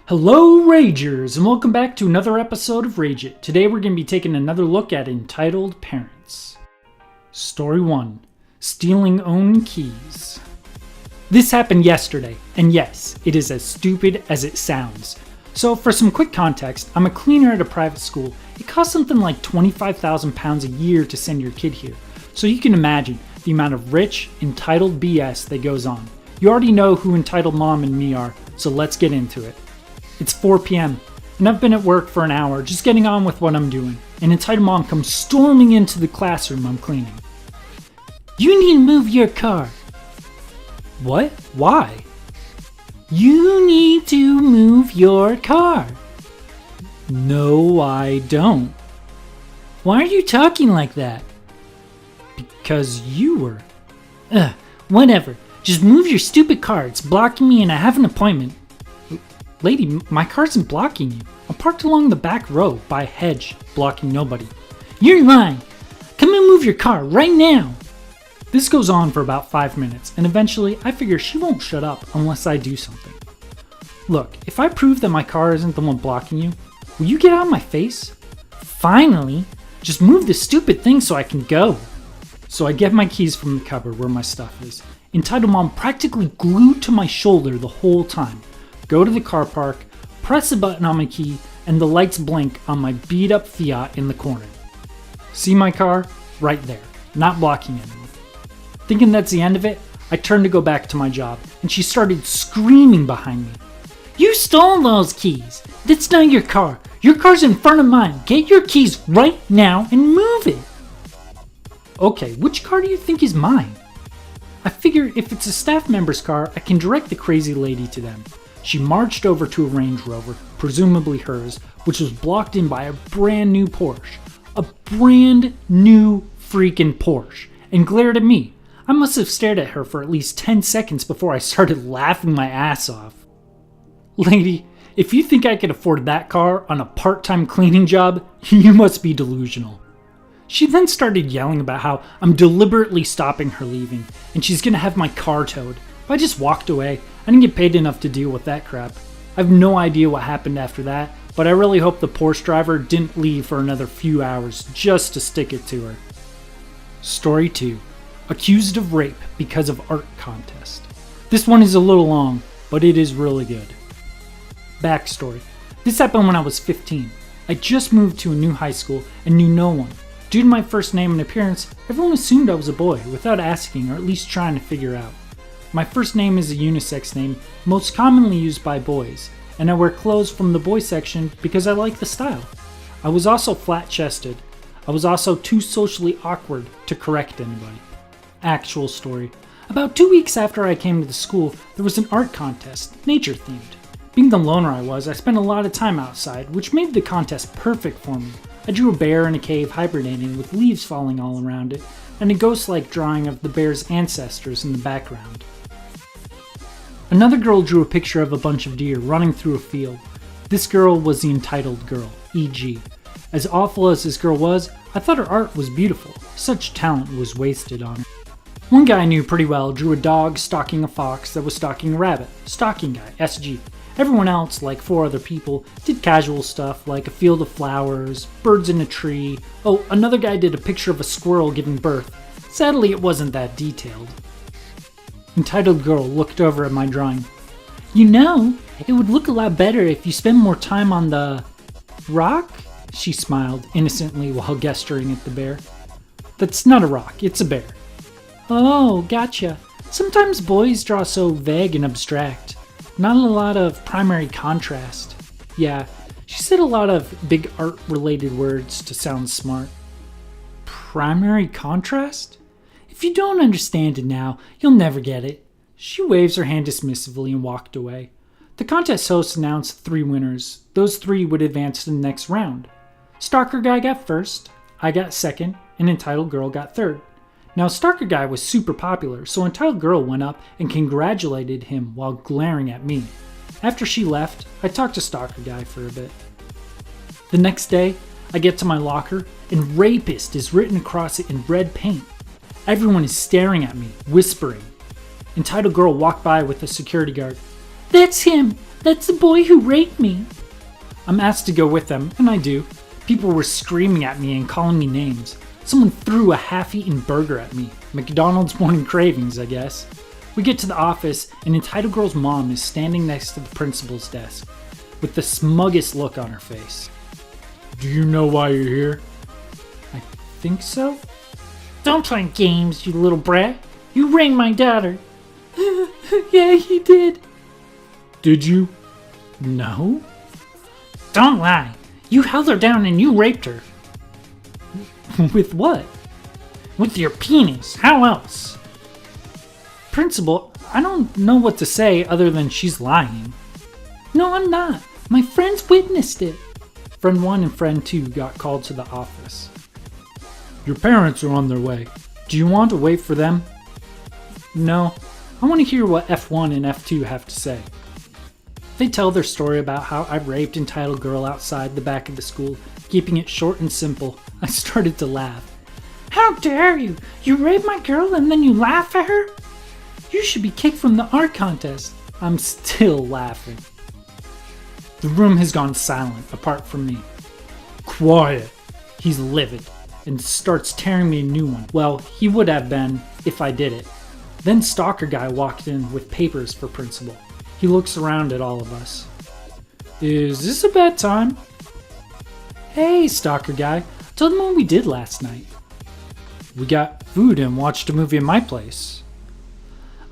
Hello Ragers, and welcome back to another episode of Rage It. Today we're going to be taking another look at Entitled Parents. Story 1. Stealing Own Keys. This happened yesterday, and yes, it is as stupid as it sounds. So for some quick context, I'm a cleaner at a private school. It costs something like £25,000 a year to send your kid here. So you can imagine the amount of rich, entitled BS that goes on. You already know who Entitled Mom and me are, so let's get into it. It's 4 p.m. and I've been at work for an hour just getting on with what I'm doing, and Entitled Mom comes storming into the classroom I'm cleaning. You need to move your car. What? Why? You need to move your car. No, I don't. Why are you talking like that? Because you were. Whatever. Just move your stupid car. It's blocking me and I have an appointment. Lady, my car isn't blocking you. I'm parked along the back row by a hedge, blocking nobody. You're lying. Come and move your car right now. This goes on for about 5 minutes, and eventually I figure she won't shut up unless I do something. Look, if I prove that my car isn't the one blocking you, will you get out of my face? Finally, just move the stupid thing so I can go. So I get my keys from the cupboard where my stuff is. Entitled Mom practically glued to my shoulder the whole time. Go to the car park, press a button on my key, and the lights blink on my beat up Fiat in the corner. See my car? Right there, not blocking anyone. Thinking that's the end of it, I turned to go back to my job, and she started screaming behind me. You stole those keys! That's not your car! Your car's in front of mine! Get your keys right now and move it! Okay, which car do you think is mine? I figure if it's a staff member's car, I can direct the crazy lady to them. She marched over to a Range Rover, presumably hers, which was blocked in by a brand new Porsche. A brand new freaking Porsche, and glared at me. I must have stared at her for at least 10 seconds before I started laughing my ass off. Lady, if you think I could afford that car on a part-time cleaning job, you must be delusional. She then started yelling about how I'm deliberately stopping her leaving, and she's gonna have my car towed. If I just walked away, I didn't get paid enough to deal with that crap. I have no idea what happened after that, but I really hope the Porsche driver didn't leave for another few hours just to stick it to her. Story 2. Accused of rape because of art contest. This one is a little long, but it is really good. Backstory. This happened when I was 15. I just moved to a new high school and knew no one. Due to my first name and appearance, everyone assumed I was a boy without asking or at least trying to figure out. My first name is a unisex name, most commonly used by boys, and I wear clothes from the boy section because I like the style. I was also flat-chested. I was also too socially awkward to correct anybody. Actual story. About 2 weeks after I came to the school, there was an art contest, nature-themed. Being the loner I was, I spent a lot of time outside, which made the contest perfect for me. I drew a bear in a cave hibernating with leaves falling all around it, and a ghost-like drawing of the bear's ancestors in the background. Another girl drew a picture of a bunch of deer running through a field. This girl was the entitled girl, e.g. As awful as this girl was, I thought her art was beautiful. Such talent was wasted on her. One guy I knew pretty well drew a dog stalking a fox that was stalking a rabbit. Stalking guy, SG. Everyone else, like 4 other people, did casual stuff like a field of flowers, birds in a tree. Oh, another guy did a picture of a squirrel giving birth. Sadly, it wasn't that detailed. Entitled girl looked over at my drawing. You know, it would look a lot better if you spent more time on the rock? She smiled innocently while gesturing at the bear. That's not a rock, it's a bear. Oh, gotcha. Sometimes boys draw so vague and abstract. Not a lot of primary contrast. Yeah, she said a lot of big art-related words to sound smart. Primary contrast? If you don't understand it now, you'll never get it. She waves her hand dismissively and walked away. The contest host announced 3 winners. Those 3 would advance to the next round. Stalker Guy got first, I got second, and Entitled Girl got third. Now Stalker Guy was super popular, so Entitled Girl went up and congratulated him while glaring at me. After she left, I talked to Stalker Guy for a bit. The next day, I get to my locker, and Rapist is written across it in red paint. Everyone is staring at me, whispering. Entitled Girl walked by with a security guard. That's him! That's the boy who raped me. I'm asked to go with them, and I do. People were screaming at me and calling me names. Someone threw a half-eaten burger at me. McDonald's morning cravings, I guess. We get to the office, and Entitled Girl's mom is standing next to the principal's desk with the smuggest look on her face. Do you know why you're here? I think so. Don't play games, you little brat. You raped my daughter. Yeah, you did. Did you? No. Don't lie. You held her down and you raped her. With what? With your penis. How else? Principal, I don't know what to say other than she's lying. No, I'm not. My friends witnessed it. Friend 1 and Friend 2 got called to the office. Your parents are on their way. Do you want to wait for them? No. I want to hear what F1 and F2 have to say. They tell their story about how I raped Entitled Girl outside the back of the school, keeping it short and simple. I started to laugh. How dare you! You raped my girl and then you laugh at her? You should be kicked from the art contest. I'm still laughing. The room has gone silent, apart from me. Quiet. He's livid, and starts tearing me a new one. Well, he would have been if I did it. Then Stalker Guy walked in with papers for principal. He looks around at all of us. Is this a bad time? Hey, Stalker Guy. Tell them what we did last night. We got food and watched a movie in my place.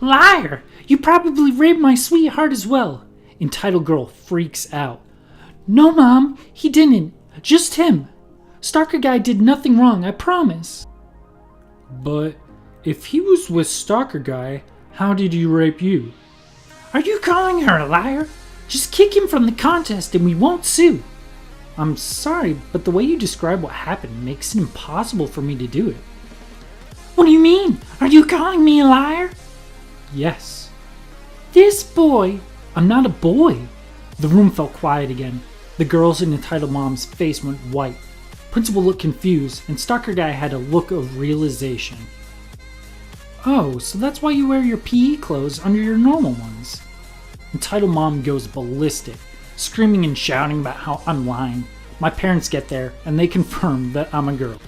Liar! You probably raped my sweetheart as well. Entitled Girl freaks out. No, Mom, he didn't. Just him. Stalker Guy did nothing wrong, I promise. But if he was with Stalker Guy, how did he rape you? Are you calling her a liar? Just kick him from the contest and we won't sue. I'm sorry, but the way you describe what happened makes it impossible for me to do it. What do you mean? Are you calling me a liar? Yes. This boy. I'm not a boy. The room felt quiet again. The girls in Entitled Mom's face went white. Principal looked confused, and Stalker Guy had a look of realization. Oh, so that's why you wear your PE clothes under your normal ones. Entitled Mom goes ballistic, screaming and shouting about how I'm lying. My parents get there, and they confirm that I'm a girl.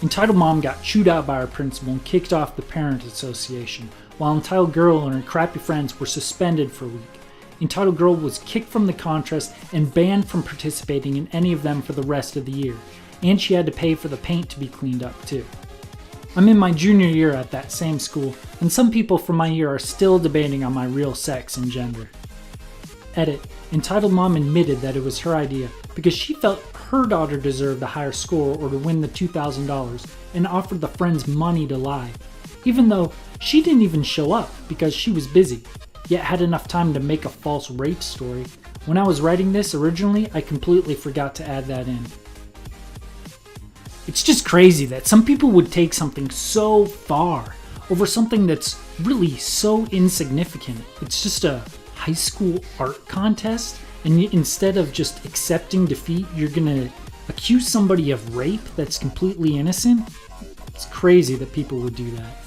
Entitled Mom got chewed out by our principal and kicked off the parent association, while Entitled Girl and her crappy friends were suspended for a week. Entitled Girl was kicked from the contest and banned from participating in any of them for the rest of the year, and she had to pay for the paint to be cleaned up too. I'm in my junior year at that same school, and some people from my year are still debating on my real sex and gender. Edit. Entitled Mom admitted that it was her idea because she felt her daughter deserved a higher score or to win the $2,000 and offered the friends money to lie, even though she didn't even show up because she was busy, yet had enough time to make a false rape story. When I was writing this originally, I completely forgot to add that in. It's just crazy that some people would take something so far over something that's really so insignificant. It's just a high school art contest, and instead of just accepting defeat, you're gonna accuse somebody of rape that's completely innocent? It's crazy that people would do that.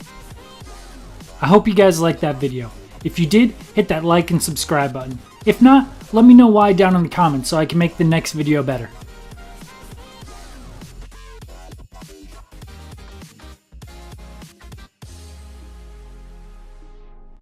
I hope you guys liked that video. If you did, hit that like and subscribe button. If not, let me know why down in the comments so I can make the next video better.